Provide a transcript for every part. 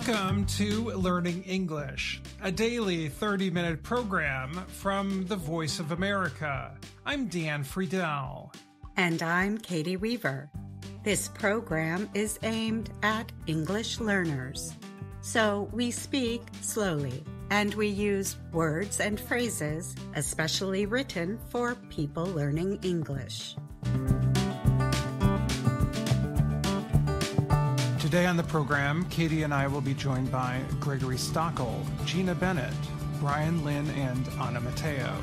Welcome to Learning English, a daily 30-minute program from the Voice of America. I'm Dan Friedel. And I'm Katie Weaver. This program is aimed at English learners. So we speak slowly, and we use words and phrases especially written for people learning English. Today on the program, Katie and I will be joined by Gregory Stockel, Gina Bennett, Brian Lynn, and Anna Mateo.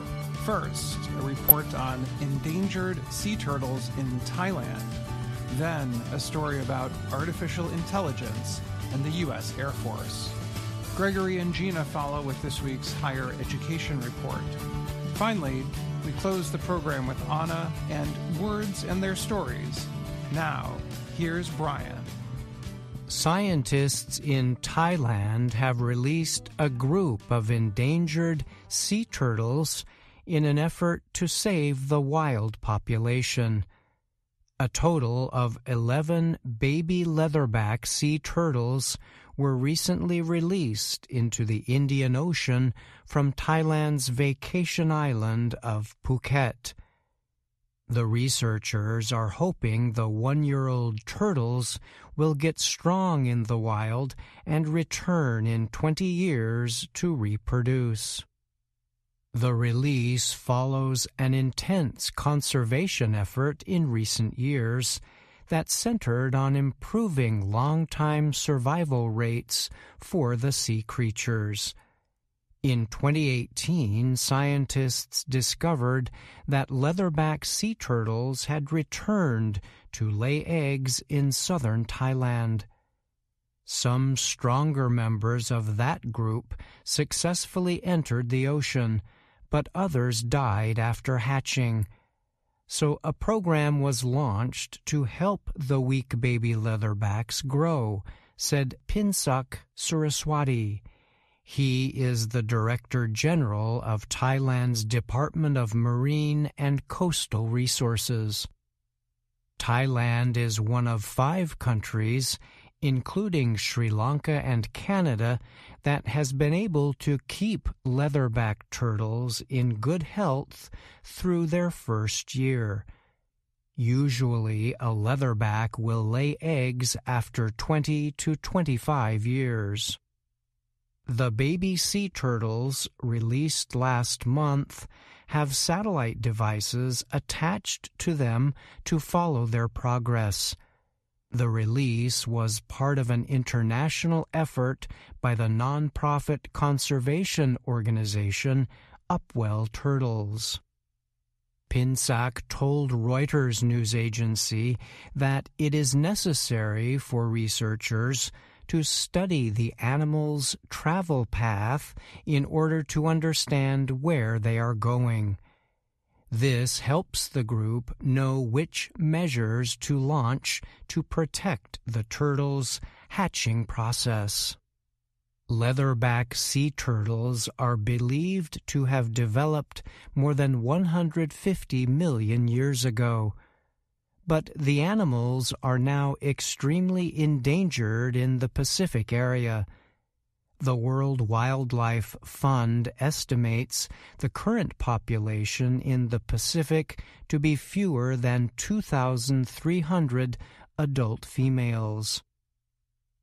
First, a report on endangered sea turtles in Thailand. Then, a story about artificial intelligence and the U.S. Air Force. Gregory and Gina follow with this week's higher education report. Finally, we close the program with Anna and words and their stories. Now, here's Brian. Scientists in Thailand have released a group of endangered sea turtles in an effort to save the wild population. A total of 11 baby leatherback sea turtles were recently released into the Indian Ocean from Thailand's vacation island of Phuket. The researchers are hoping the one-year-old turtles will get strong in the wild and return in 20 years to reproduce. The release follows an intense conservation effort in recent years that centered on improving long-time survival rates for the sea creatures. In 2018, scientists discovered that leatherback sea turtles had returned to lay eggs in southern Thailand. Some stronger members of that group successfully entered the ocean, but others died after hatching. So a program was launched to help the weak baby leatherbacks grow, said Pinsak Suraswati. He is the Director General of Thailand's Department of Marine and Coastal Resources. Thailand is one of 5 countries, including Sri Lanka and Canada, that has been able to keep leatherback turtles in good health through their first year. Usually, a leatherback will lay eggs after 20 to 25 years. The baby sea turtles, released last month, have satellite devices attached to them to follow their progress. The release was part of an international effort by the nonprofit conservation organization Upwell Turtles. Pinsak told Reuters news agency that it is necessary for researchers to study the animal's travel path in order to understand where they are going. This helps the group know which measures to launch to protect the turtles' hatching process. Leatherback sea turtles are believed to have developed more than 150 million years ago. But the animals are now extremely endangered in the Pacific area. The World Wildlife Fund estimates the current population in the Pacific to be fewer than 2,300 adult females.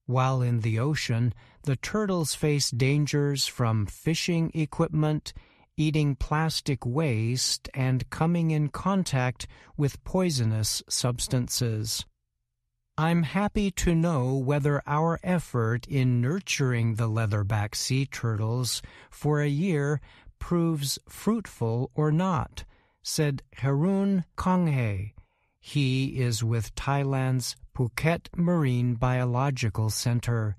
While in the ocean, the turtles face dangers from fishing equipment, eating plastic waste, and coming in contact with poisonous substances. I'm happy to know whether our effort in nurturing the leatherback sea turtles for a year proves fruitful or not, said Harun Konghae. He is with Thailand's Phuket Marine Biological Center.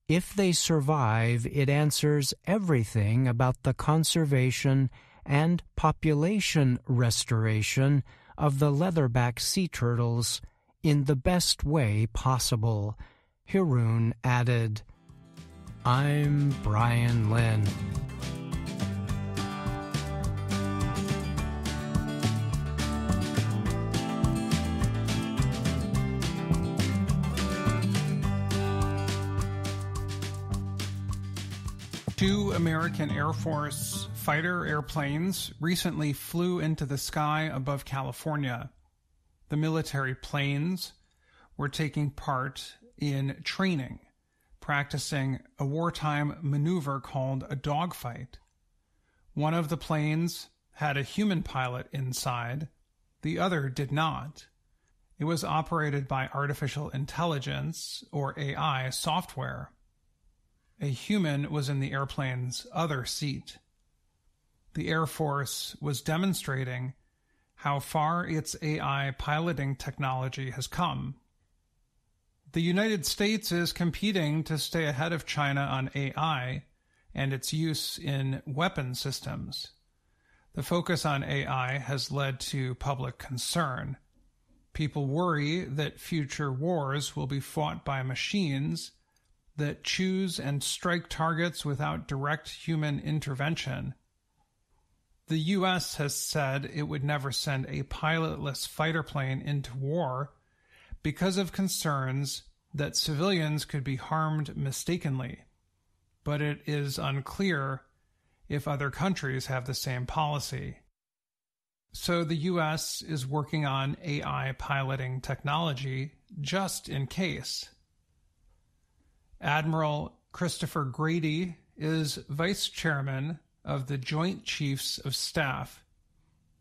If they survive, it answers everything about the conservation and population restoration of the leatherback sea turtles in the best way possible, Harun added. I'm Brian Lynn. Two American Air Force fighter airplanes recently flew into the sky above California. The military planes were taking part in training, practicing a wartime maneuver called a dogfight. One of the planes had a human pilot inside, the other did not. It was operated by artificial intelligence, or AI, software. A human was in the airplane's other seat. The Air Force was demonstrating how far its AI piloting technology has come. The United States is competing to stay ahead of China on AI and its use in weapon systems. The focus on AI has led to public concern. People worry that future wars will be fought by machines that choose and strike targets without direct human intervention. The U.S. has said it would never send a pilotless fighter plane into war because of concerns that civilians could be harmed mistakenly, but it is unclear if other countries have the same policy. So the U.S. is working on AI piloting technology just in case. Admiral Christopher Grady is vice chairman of the Joint Chiefs of Staff,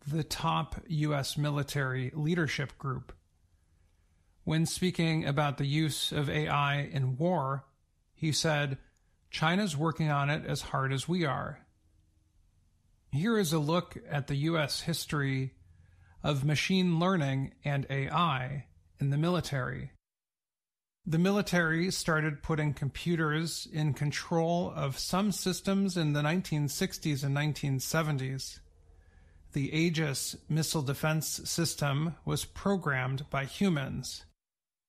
the top U.S. military leadership group. When speaking about the use of AI in war, he said, "China's working on it as hard as we are." Here is a look at the U.S. history of machine learning and AI in the military. The military started putting computers in control of some systems in the 1960s and 1970s. The Aegis missile defense system was programmed by humans.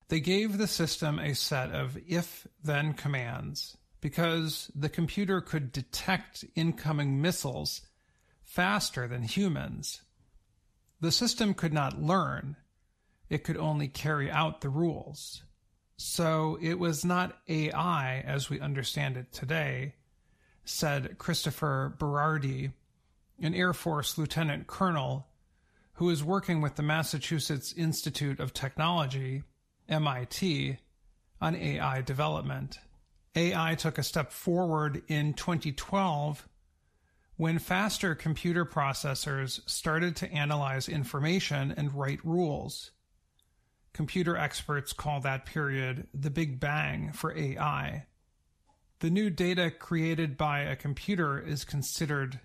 They gave the system a set of if-then commands because the computer could detect incoming missiles faster than humans. The system could not learn. It could only carry out the rules. So it was not AI as we understand it today, said Christopher Berardi, an Air Force lieutenant colonel who is working with the Massachusetts Institute of Technology, MIT, on AI development. AI took a step forward in 2012 when faster computer processors started to analyze information and write rules. Computer experts call that period the Big Bang for AI. The new data created by a computer is considered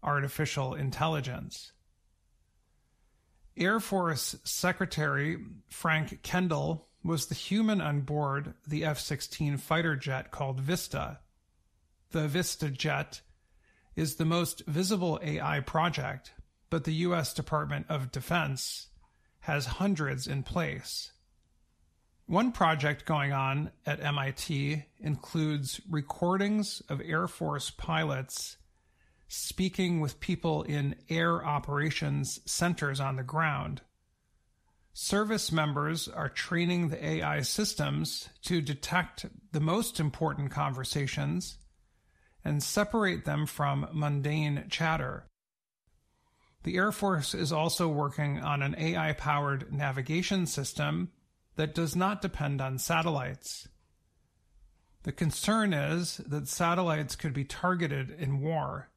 artificial intelligence. Air Force Secretary Frank Kendall was the human on board the F-16 fighter jet called Vista. The Vista jet is the most visible AI project, but the U.S. Department of Defense has hundreds in place. One project going on at MIT includes recordings of Air Force pilots speaking with people in air operations centers on the ground. Service members are training the AI systems to detect the most important conversations and separate them from mundane chatter. The Air Force is also working on an AI-powered navigation system that does not depend on satellites. The concern is that satellites could be targeted in war.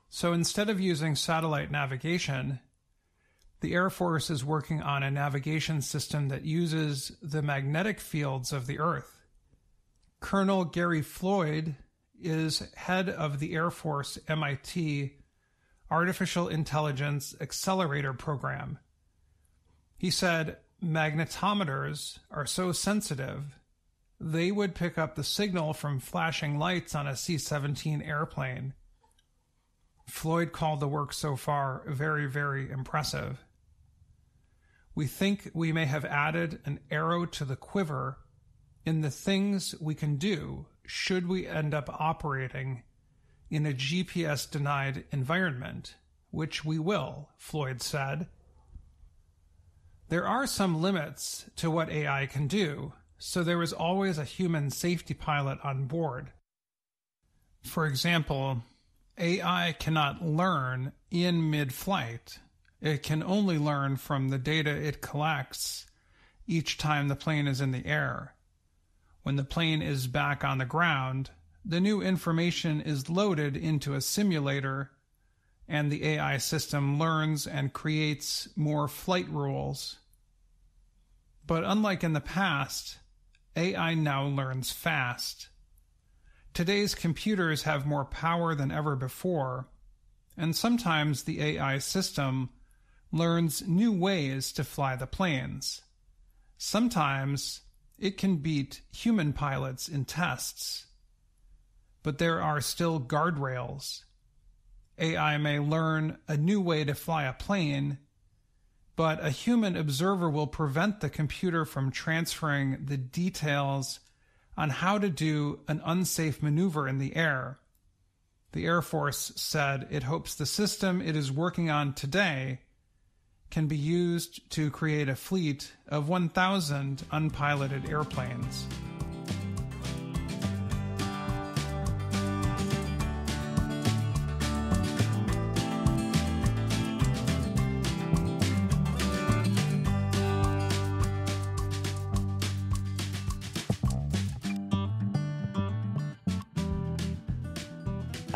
So instead of using satellite navigation, the Air Force is working on a navigation system that uses the magnetic fields of the Earth. Colonel Gary Floyd is head of the Air Force MIT Artificial Intelligence Accelerator Program. He said, magnetometers are so sensitive, they would pick up the signal from flashing lights on a C-17 airplane. Floyd called the work so far very, very impressive. We think we may have added an arrow to the quiver in the things we can do should we end up operating in a GPS-denied environment, which we will, Floyd said. There are some limits to what AI can do, so there is always a human safety pilot on board. For example, AI cannot learn in mid-flight. It can only learn from the data it collects each time the plane is in the air. When the plane is back on the ground, the new information is loaded into a simulator, and the AI system learns and creates more flight rules. But unlike in the past, AI now learns fast. Today's computers have more power than ever before, and sometimes the AI system learns new ways to fly the planes. Sometimes it can beat human pilots in tests. But there are still guardrails. AI may learn a new way to fly a plane, but a human observer will prevent the computer from transferring the details on how to do an unsafe maneuver in the air. The Air Force said it hopes the system it is working on today can be used to create a fleet of 1,000 unpiloted airplanes.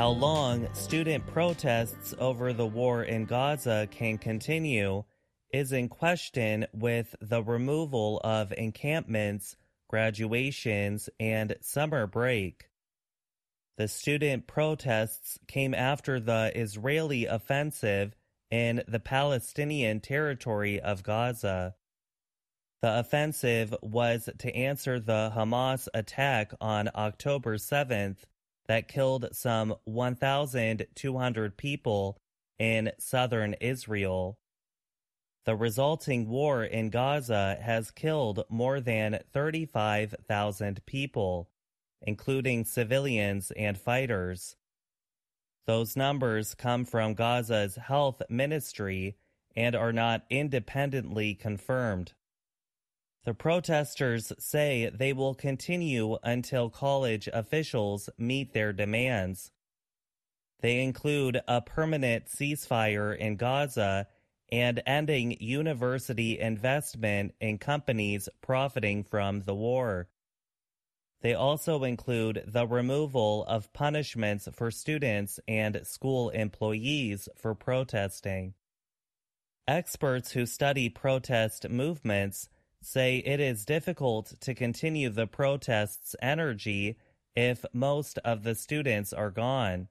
How long student protests over the war in Gaza can continue is in question with the removal of encampments, graduations, and summer break. The student protests came after the Israeli offensive in the Palestinian territory of Gaza. The offensive was to answer the Hamas attack on October 7th that killed some 1,200 people in southern Israel. The resulting war in Gaza has killed more than 35,000 people, including civilians and fighters. Those numbers come from Gaza's health ministry and are not independently confirmed. The protesters say they will continue until college officials meet their demands. They include a permanent ceasefire in Gaza and ending university investment in companies profiting from the war. They also include the removal of punishments for students and school employees for protesting. Experts who study protest movements say it is difficult to continue the protests' energy if most of the students are gone.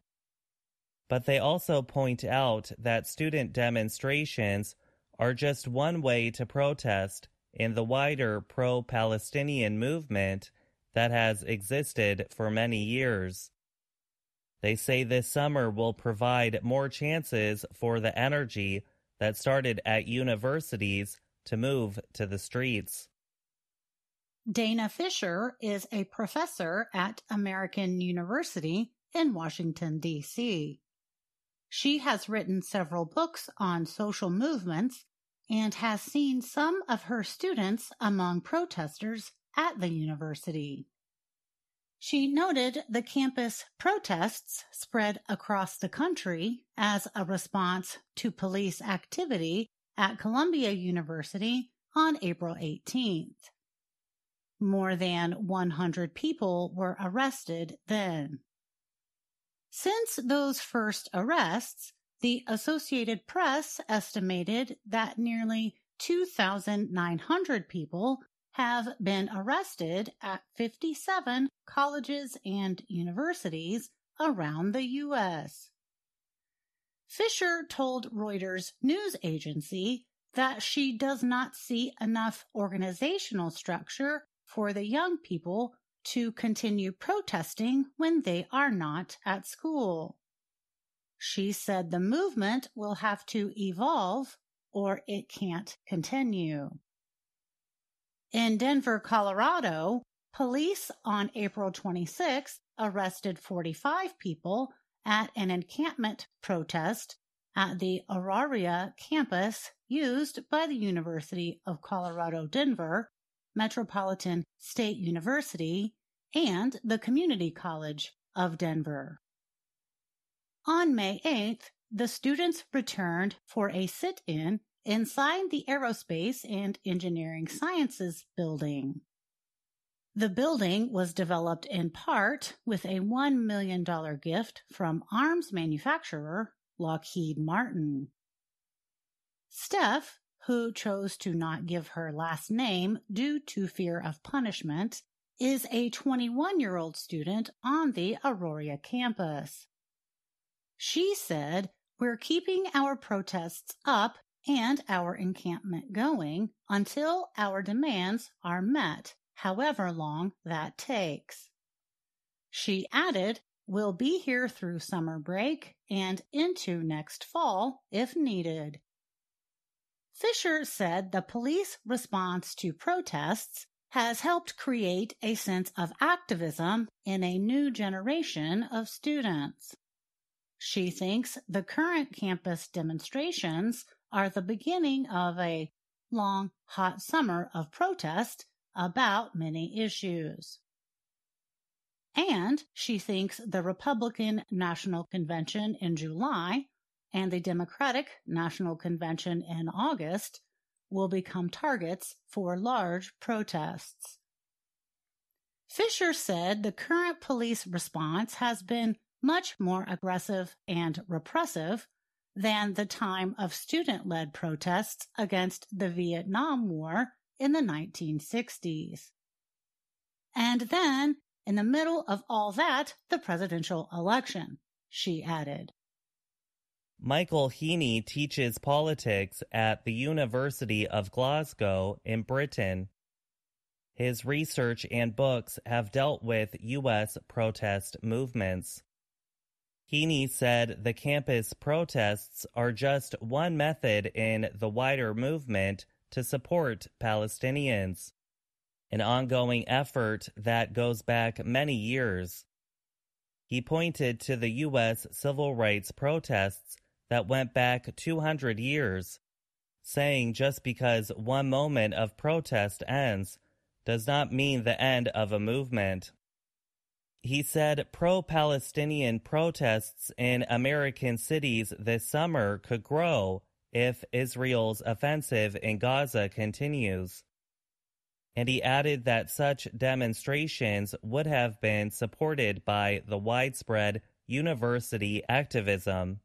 But they also point out that student demonstrations are just one way to protest in the wider pro-Palestinian movement that has existed for many years. They say this summer will provide more chances for the energy that started at universities to move to the streets. Dana Fisher is a professor at American University in Washington, D.C. She has written several books on social movements and has seen some of her students among protesters at the university. She noted the campus protests spread across the country as a response to police activity at Columbia University on April 18th. More than 100 people were arrested then. Since those first arrests, the Associated Press estimated that nearly 2,900 people have been arrested at 57 colleges and universities around the U.S. Fisher told Reuters news agency that she does not see enough organizational structure for the young people to continue protesting when they are not at school. She said the movement will have to evolve or it can't continue. In Denver, Colorado, police on April 26 arrested 45 people at an encampment protest at the Auraria campus used by the University of Colorado Denver, Metropolitan State University, and the Community College of Denver. On May 8th, the students returned for a sit-in inside the Aerospace and Engineering Sciences building. The building was developed in part with a $1 million gift from arms manufacturer Lockheed Martin. Steph, who chose to not give her last name due to fear of punishment, is a 21-year-old student on the Aurora campus. She said, "We're keeping our protests up and our encampment going until our demands are met, however long that takes." She added, "We'll be here through summer break and into next fall if needed." Fisher said the police response to protests has helped create a sense of activism in a new generation of students. She thinks the current campus demonstrations are the beginning of a long, hot summer of protest about many issues. And she thinks the Republican National Convention in July and the Democratic National Convention in August will become targets for large protests. Fisher said the current police response has been much more aggressive and repressive than the time of student-led protests against the Vietnam War in the 1960s. And then, in the middle of all that, the presidential election, she added. Michael Heaney teaches politics at the University of Glasgow in Britain. His research and books have dealt with U.S. protest movements. Heaney said the campus protests are just one method in the wider movement to support Palestinians, an ongoing effort that goes back many years. He pointed to the U.S. civil rights protests that went back 200 years, saying just because one moment of protest ends does not mean the end of a movement. He said pro-Palestinian protests in American cities this summer could grow if Israel's offensive in Gaza continues. And he added that such demonstrations would have been supported by the widespread university activism.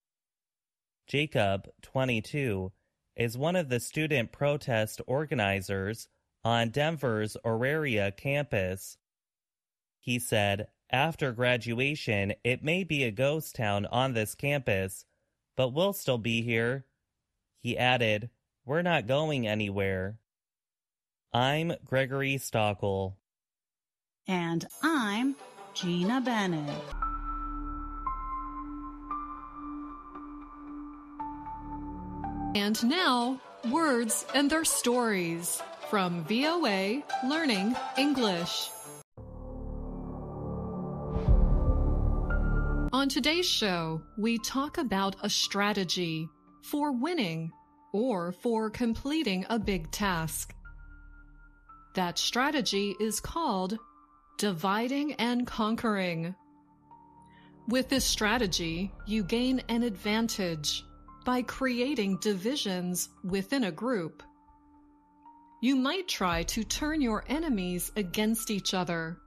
Jacob, 22, is one of the student protest organizers on Denver's Aurora campus. He said, "After graduation, it may be a ghost town on this campus, but we'll still be here." He added, "We're not going anywhere." I'm Gregory Stockel. And I'm Gina Bennett. And now, words and their stories from VOA Learning English. On today's show, we talk about a strategy for winning or for completing a big task. That strategy is called dividing and conquering. With this strategy, you gain an advantage by creating divisions within a group. You might try to turn your enemies against each other.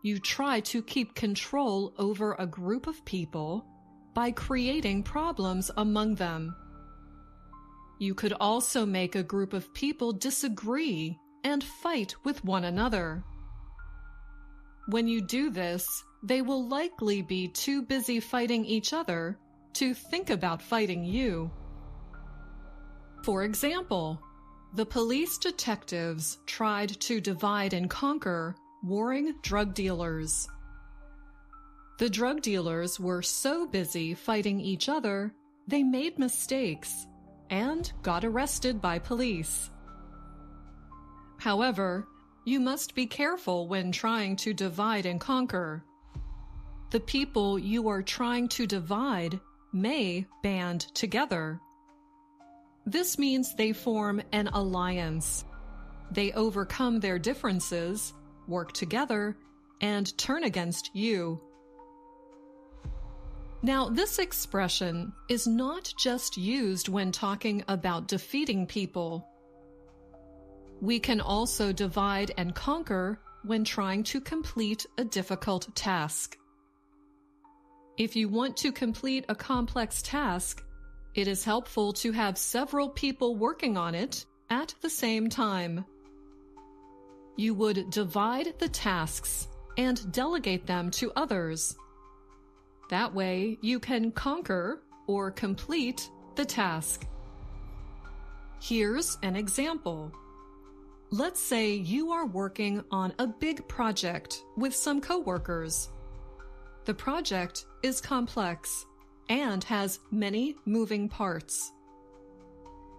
You try to keep control over a group of people by creating problems among them. You could also make a group of people disagree and fight with one another. When you do this, they will likely be too busy fighting each other to think about fighting you. For example, the police detectives tried to divide and conquer warring drug dealers. The drug dealers were so busy fighting each other, they made mistakes and got arrested by police. However, you must be careful when trying to divide and conquer. The people you are trying to divide may band together. This means they form an alliance. They overcome their differences, work together, and turn against you. Now, this expression is not just used when talking about defeating people. We can also divide and conquer when trying to complete a difficult task. If you want to complete a complex task, it is helpful to have several people working on it at the same time. You would divide the tasks and delegate them to others. That way, you can conquer or complete the task. Here's an example. Let's say you are working on a big project with some coworkers. The project is complex and has many moving parts.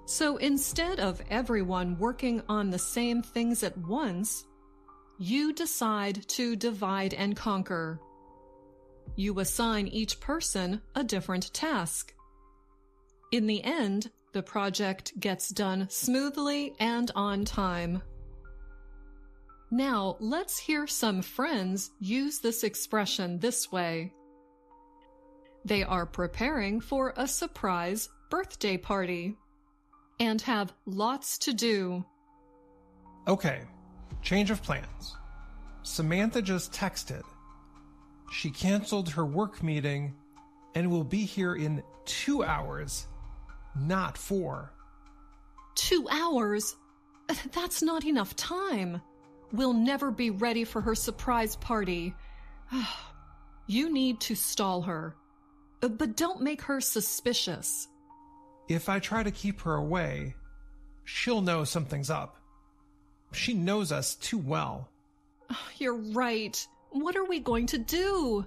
So instead of everyone working on the same things at once, you decide to divide and conquer. You assign each person a different task. In the end, the project gets done smoothly and on time. Now, let's hear some friends use this expression this way. They are preparing for a surprise birthday party and have lots to do. Okay, change of plans. Samantha just texted. She canceled her work meeting and will be here in 2 hours, not 4. 2 hours? That's not enough time. We'll never be ready for her surprise party. You need to stall her, but don't make her suspicious. If I try to keep her away, she'll know something's up. She knows us too well. You're right. What are we going to do?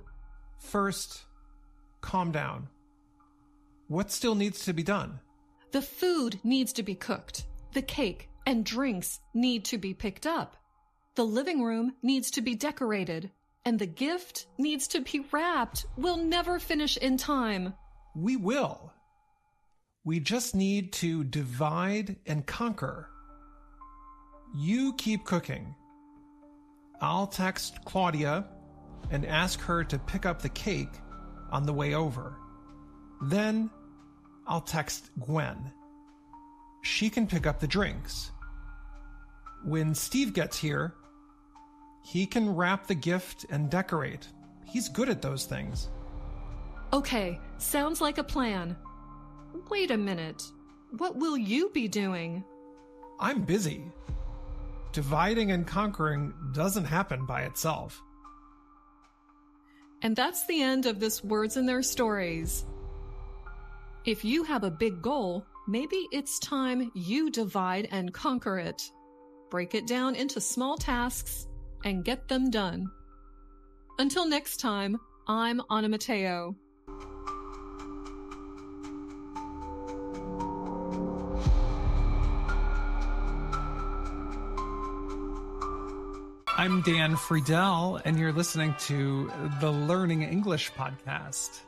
First, calm down. What still needs to be done? The food needs to be cooked. The cake and drinks need to be picked up. The living room needs to be decorated. And the gift needs to be wrapped. We'll never finish in time. We will. We just need to divide and conquer. You keep cooking. I'll text Claudia and ask her to pick up the cake on the way over. Then I'll text Gwen. She can pick up the drinks. When Steve gets here, he can wrap the gift and decorate. He's good at those things. Okay, sounds like a plan. Wait a minute. What will you be doing? I'm busy. Dividing and conquering doesn't happen by itself. And that's the end of this Words and Their Stories. If you have a big goal, maybe it's time you divide and conquer it. Break it down into small tasks and get them done. Until next time, I'm Anna Mateo. I'm Dan Friedel, and you're listening to the Learning English podcast.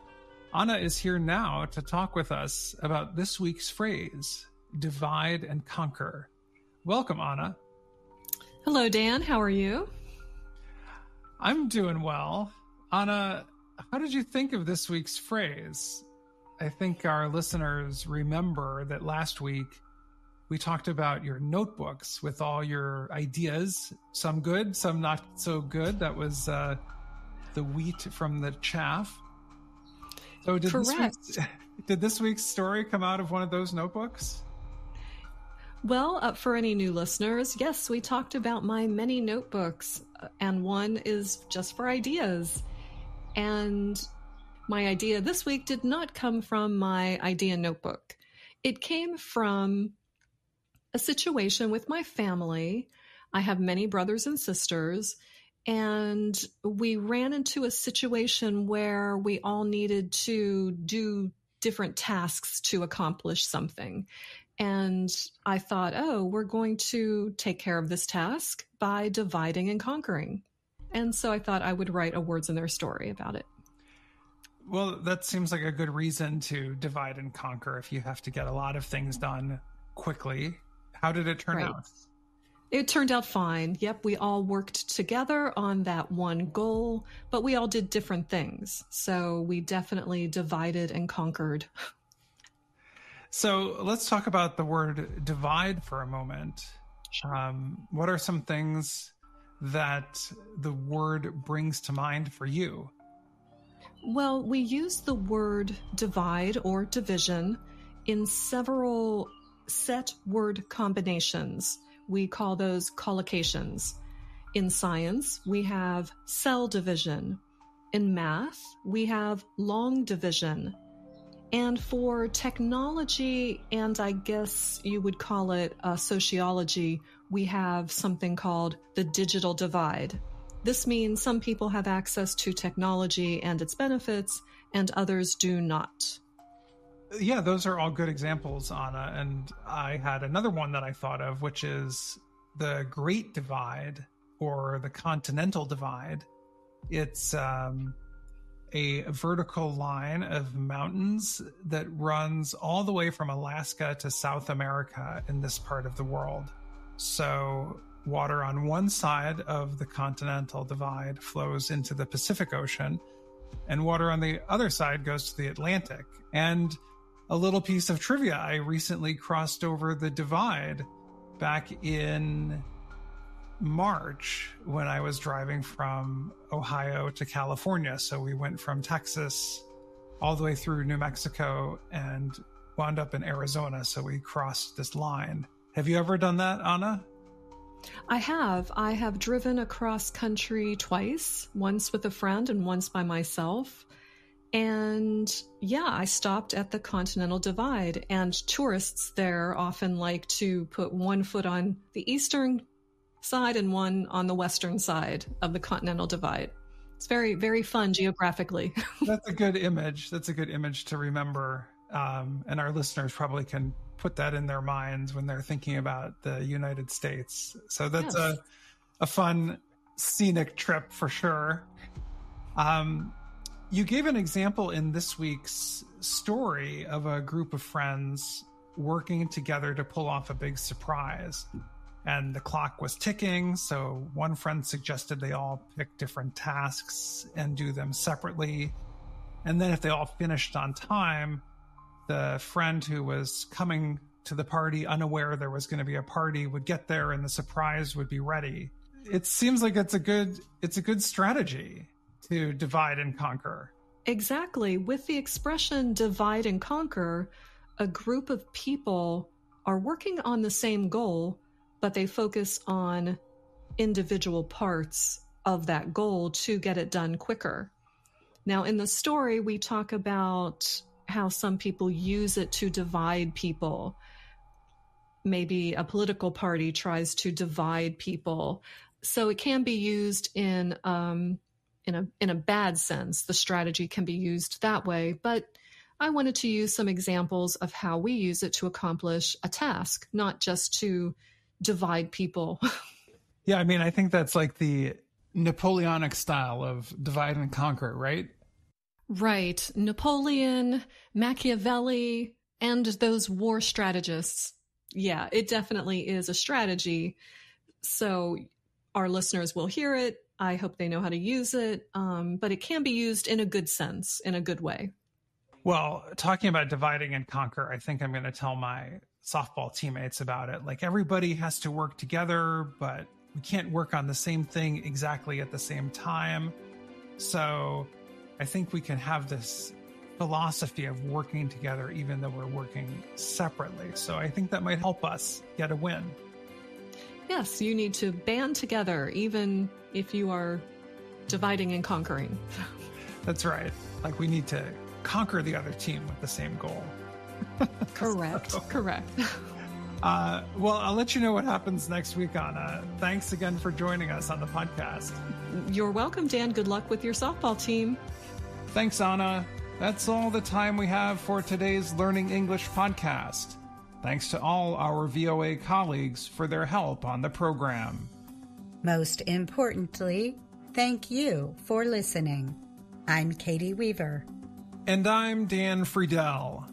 Anna is here now to talk with us about this week's phrase, divide and conquer. Welcome, Anna. Hello, Dan. How are you? I'm doing well. Anna, how did you think of this week's phrase? I think our listeners remember that last week we talked about your notebooks with all your ideas, some good, some not so good. That was the wheat from the chaff. So did this week's story come out of one of those notebooks? Well, for any new listeners, yes, we talked about my many notebooks, and one is just for ideas. And my idea this week did not come from my idea notebook. It came from a situation with my family. I have many brothers and sisters, and we ran into a situation where we all needed to do different tasks to accomplish something. And I thought, we're going to take care of this task by dividing and conquering. And so I thought I would write a Words in Their Story about it. Well, that seems like a good reason to divide and conquer if you have to get a lot of things done quickly. How did it turn out? It turned out fine. Yep, we all worked together on that one goal, but we all did different things. So we definitely divided and conquered. So let's talk about the word divide for a moment. What are some things that the word brings to mind for you? Well, we use the word divide or division in several set word combinations. We call those collocations. In science, we have cell division. In math, we have long division. And for technology, and I guess you would call it sociology, we have something called the digital divide. This means some people have access to technology and its benefits, and others do not. Yeah, those are all good examples, Anna. And I had another one that I thought of, which is the Great Divide or the Continental Divide. It's a vertical line of mountains that runs all the way from Alaska to South America in this part of the world. So water on one side of the Continental Divide flows into the Pacific Ocean, and water on the other side goes to the Atlantic. And a little piece of trivia, I recently crossed over the divide back in March when I was driving from Ohio to California. So we went from Texas all the way through New Mexico and wound up in Arizona. So we crossed this line. Have you ever done that, Anna? I have driven across country twice, once with a friend and once by myself. And yeah, I stopped at the Continental Divide, and tourists there often like to put one foot on the eastern side and one on the western side of the Continental Divide. It's very, very fun geographically. That's a good image. That's a good image to remember. And our listeners probably can put that in their minds when they're thinking about the United States. So that's Yes. a fun scenic trip for sure. You gave an example in this week's story of a group of friends working together to pull off a big surprise. And the clock was ticking, so one friend suggested they all pick different tasks and do them separately. And then if they all finished on time, the friend who was coming to the party unaware there was going to be a party would get there and the surprise would be ready. It seems like it's a good strategy to divide and conquer. Exactly. With the expression divide and conquer, a group of people are working on the same goal, but they focus on individual parts of that goal to get it done quicker. Now, in the story, we talk about how some people use it to divide people. Maybe a political party tries to divide people. So it can be used in a bad sense. The strategy can be used that way, but I wanted to use some examples of how we use it to accomplish a task, not just to divide people. Yeah, I mean, I think that's like the Napoleonic style of divide and conquer, right? Right. Napoleon, Machiavelli, and those war strategists. Yeah, it definitely is a strategy. So our listeners will hear it. I hope they know how to use it. But it can be used in a good sense, in a good way. Well, talking about dividing and conquer, I think I'm going to tell my softball teammates about it. Like, everybody has to work together, but we can't work on the same thing exactly at the same time. So I think we can have this philosophy of working together even though we're working separately. So I think that might help us get a win. Yes, you need to band together even if you are dividing and conquering. That's right. Like, we need to conquer the other team with the same goal. Correct. Correct. Well, I'll let you know what happens next week, Anna. Thanks again for joining us on the podcast. You're welcome, Dan. Good luck with your softball team. Thanks, Anna. That's all the time we have for today's Learning English podcast. Thanks to all our VOA colleagues for their help on the program. Most importantly, thank you for listening. I'm Katie Weaver. And I'm Dan Friedel.